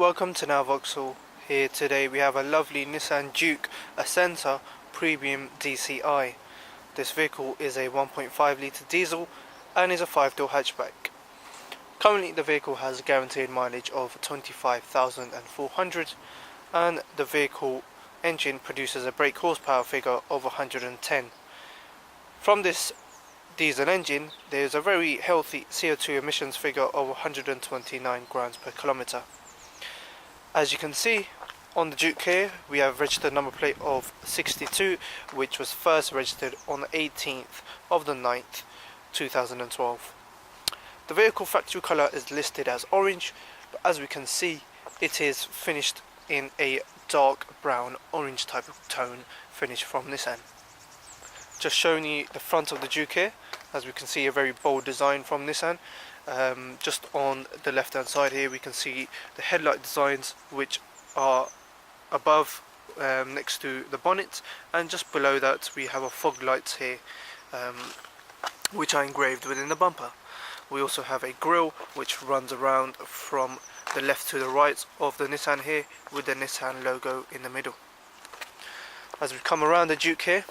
welcome to Now Vauxhall. Here today we have a lovely Nissan Juke Ascenta Premium DCI. This vehicle is a 1.5 litre diesel and is a 5-door hatchback. Currently the vehicle has a guaranteed mileage of 25,400 and the vehicle engine produces a brake horsepower figure of 110. From this diesel engine there is a very healthy CO2 emissions figure of 129 grams per kilometre. As you can see on the Juke here, we have registered number plate of 62, which was first registered on the 18th of the 9th 2012. The vehicle factory colour is listed as orange, but as we can see it is finished in a dark brown orange type of tone finish from Nissan. Just showing you the front of the Juke here, as we can see a very bold design from Nissan. Just on the left hand side here we can see the headlight designs, which are above next to the bonnet, and just below that we have a fog lights here which are engraved within the bumper. We also have a grille which runs around from the left to the right of the Nissan here with the Nissan logo in the middle. As we come around the Juke here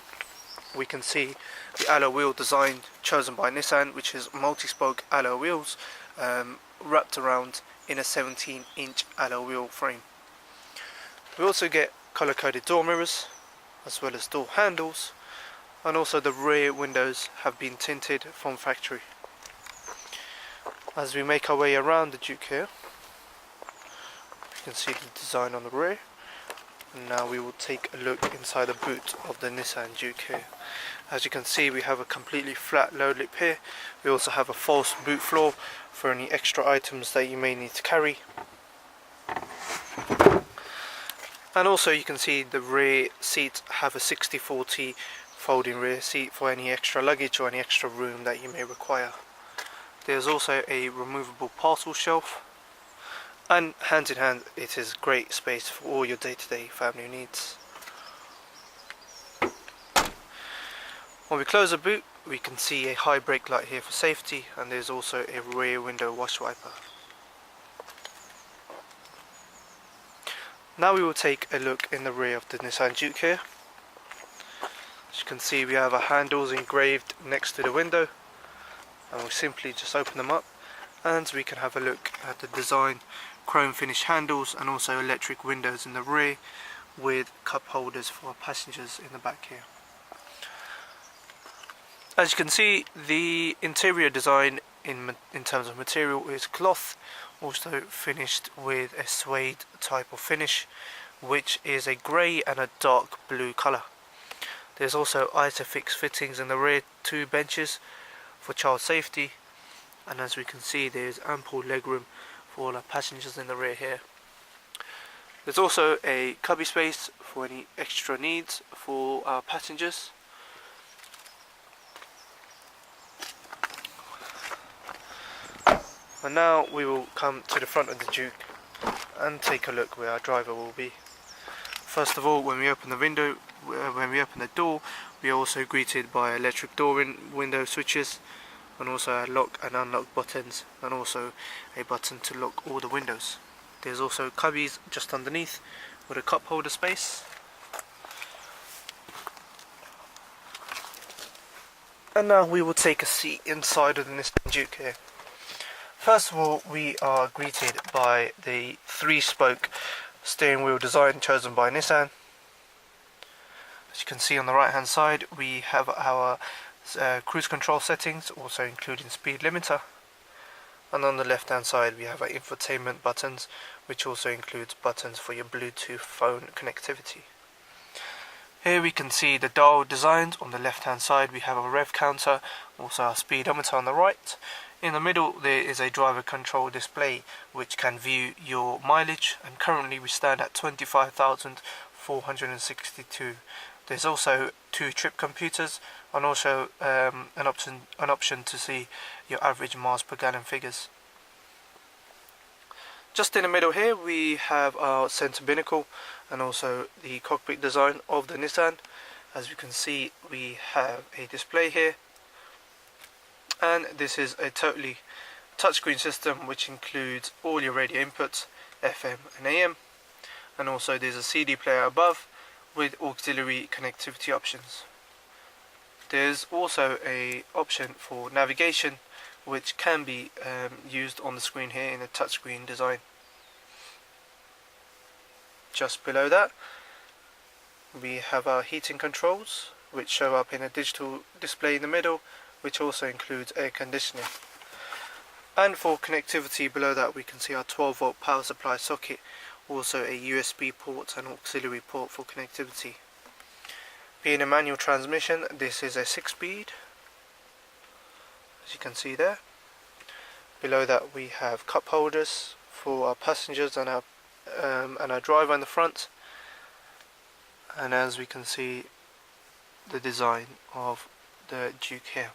we can see the alloy wheel design chosen by Nissan, which is multi-spoke alloy wheels wrapped around in a 17-inch alloy wheel frame. We also get colour-coded door mirrors as well as door handles, and also the rear windows have been tinted from factory. As we make our way around the Juke here, you can see the design on the rear. And now we will take a look inside the boot of the Nissan Juke here. As you can see we have a completely flat load lip here. We also have a false boot floor for any extra items that you may need to carry. And also you can see the rear seats have a 60/40 folding rear seat for any extra luggage or any extra room that you may require. There's also a removable parcel shelf, and hand in hand it is great space for all your day-to-day family needs. When we close the boot we can see a high brake light here for safety, and there's also a rear window wash wiper. Now we will take a look in the rear of the Nissan Juke here. As you can see we have our handles engraved next to the window, and we'll simply just open them up and we can have a look at the design. Chrome finish handles and also electric windows in the rear with cup holders for our passengers in the back here. As you can see, the interior design in terms of material is cloth, also finished with a suede type of finish, which is a grey and a dark blue colour. There's also Isofix fittings in the rear 2 benches for child safety, and as we can see there is ample legroom for all our passengers in the rear here. There's also a cubby space for any extra needs for our passengers. And now we will come to the front of the Juke and take a look where our driver will be. First of all, when we open the door, we are also greeted by electric door window switches, and also our lock and unlock buttons, and also a button to lock all the windows. There's also cubbies just underneath with a cup holder space. And now we will take a seat inside of the Nissan Juke here. First of all, we are greeted by the 3-spoke steering wheel design chosen by Nissan. As you can see on the right hand side we have our cruise control settings, also including speed limiter, and on the left hand side we have our infotainment buttons, which also includes buttons for your Bluetooth phone connectivity. Here we can see the dial designs. On the left hand side we have a rev counter, also our speedometer on the right. In the middle there is a driver control display which can view your mileage, and currently we stand at 25,462. There's also 2 trip computers and also an option to see your average miles per gallon figures. Just in the middle here we have our centre binnacle and also the cockpit design of the Nissan. As you can see we have a display here, and this is a totally touchscreen system which includes all your radio inputs, FM and AM, and also there's a CD player above with auxiliary connectivity options. There's also a option for navigation which can be used on the screen here in a touchscreen design. Just below that we have our heating controls, which show up in a digital display in the middle, which also includes air conditioning. And for connectivity below that we can see our 12 volt power supply socket, also a USB port and auxiliary port for connectivity. Being a manual transmission, this is a 6-speed, as you can see there. Below that we have cup holders for our passengers and our driver in the front. And as we can see, the design of the Juke here.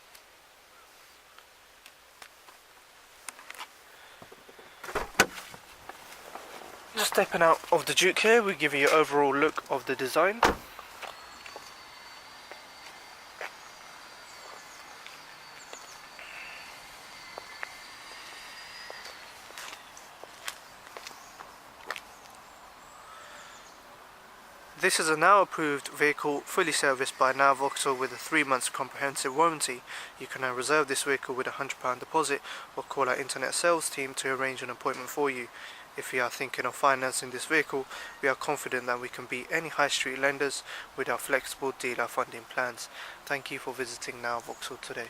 Just stepping out of the Juke here, we give you an overall look of the design. This is a now approved vehicle, fully serviced by Now Vauxhall with a 3 months comprehensive warranty. You can now reserve this vehicle with a £100 deposit or call our internet sales team to arrange an appointment for you. If you are thinking of financing this vehicle, we are confident that we can beat any high street lenders with our flexible dealer funding plans. Thank you for visiting Now Vauxhall today.